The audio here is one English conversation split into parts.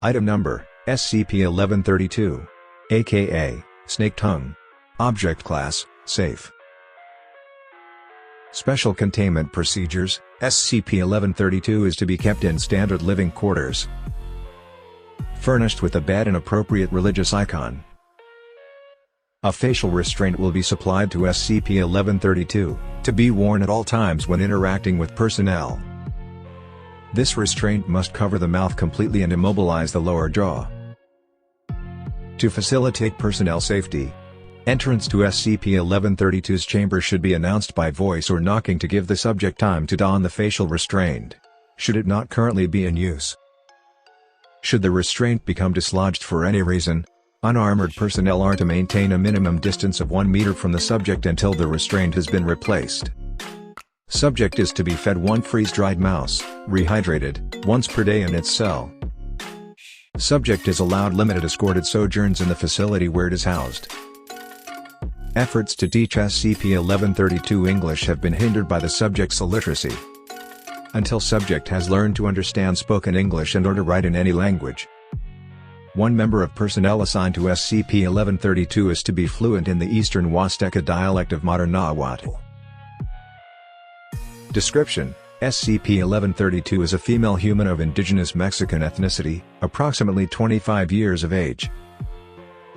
Item Number, SCP-1132. aka, Snake Tongue. Object Class, Safe. Special Containment Procedures, SCP-1132 is to be kept in standard living quarters. Furnished with a bed and appropriate religious icon. A facial restraint will be supplied to SCP-1132, to be worn at all times when interacting with personnel. This restraint must cover the mouth completely and immobilize the lower jaw. To facilitate personnel safety, entrance to SCP-1132's chamber should be announced by voice or knocking to give the subject time to don the facial restraint, should it not currently be in use. Should the restraint become dislodged for any reason, unarmored personnel are to maintain a minimum distance of 1 meter from the subject until the restraint has been replaced. Subject is to be fed one freeze-dried mouse, rehydrated, once per day in its cell. Subject is allowed limited escorted sojourns in the facility where it is housed. Efforts to teach SCP-1132 English have been hindered by the subject's illiteracy. Until subject has learned to understand spoken English and or to write in any language. One member of personnel assigned to SCP-1132 is to be fluent in the Eastern Huasteca dialect of modern Nahuatl. Description: SCP-1132 is a female human of indigenous Mexican ethnicity, approximately 25 years of age.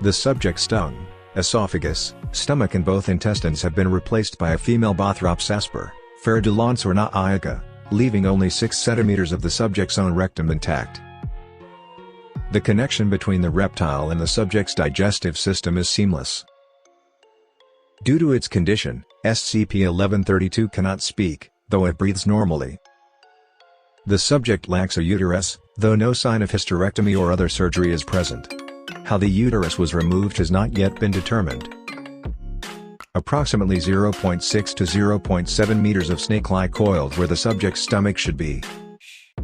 The subject's tongue, esophagus, stomach and both intestines have been replaced by a female Bothrops asper, fer-de-lance or nauyaca, leaving only 6 cm of the subject's own rectum intact. The connection between the reptile and the subject's digestive system is seamless. Due to its condition, SCP-1132 cannot speak, though it breathes normally. The subject lacks a uterus, though no sign of hysterectomy or other surgery is present. How the uterus was removed has not yet been determined. Approximately 0.6 to 0.7 meters of snake lie coiled where the subject's stomach should be,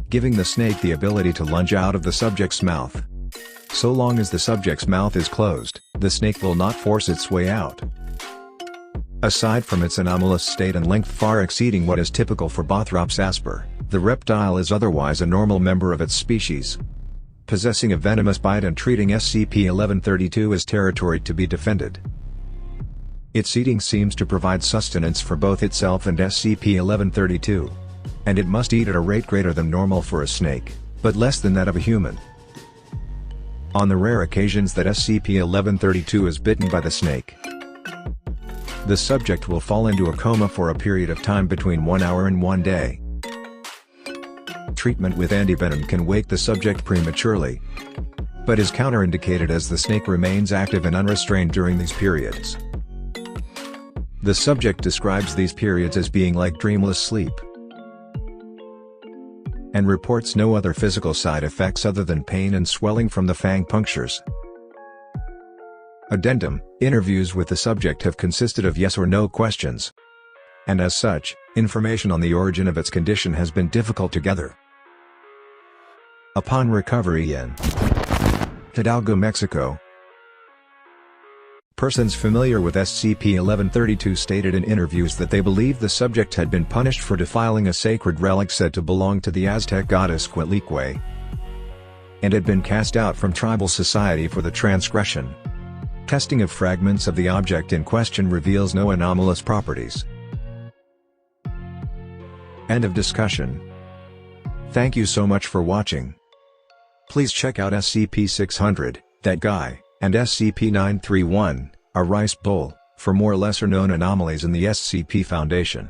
giving the snake the ability to lunge out of the subject's mouth. So long as the subject's mouth is closed, the snake will not force its way out. Aside from its anomalous state and length far exceeding what is typical for Bothrops asper, the reptile is otherwise a normal member of its species, possessing a venomous bite and treating SCP-1132 as territory to be defended. Its eating seems to provide sustenance for both itself and SCP-1132, and it must eat at a rate greater than normal for a snake, but less than that of a human. On the rare occasions that SCP-1132 is bitten by the snake, the subject will fall into a coma for a period of time between 1 hour and 1 day. Treatment with antivenom can wake the subject prematurely, but is counterindicated as the snake remains active and unrestrained during these periods. The subject describes these periods as being like dreamless sleep, and reports no other physical side effects other than pain and swelling from the fang punctures. Addendum: interviews with the subject have consisted of yes or no questions, and as such, information on the origin of its condition has been difficult to gather. Upon recovery in Hidalgo, Mexico, persons familiar with SCP-1132 stated in interviews that they believed the subject had been punished for defiling a sacred relic said to belong to the Aztec goddess Quetzalcoatl, and had been cast out from tribal society for the transgression. Testing of fragments of the object in question reveals no anomalous properties. End of discussion. Thank you so much for watching. Please check out SCP-600, That Guy, and SCP-931, A Rice Bowl, for more lesser-known anomalies in the SCP Foundation.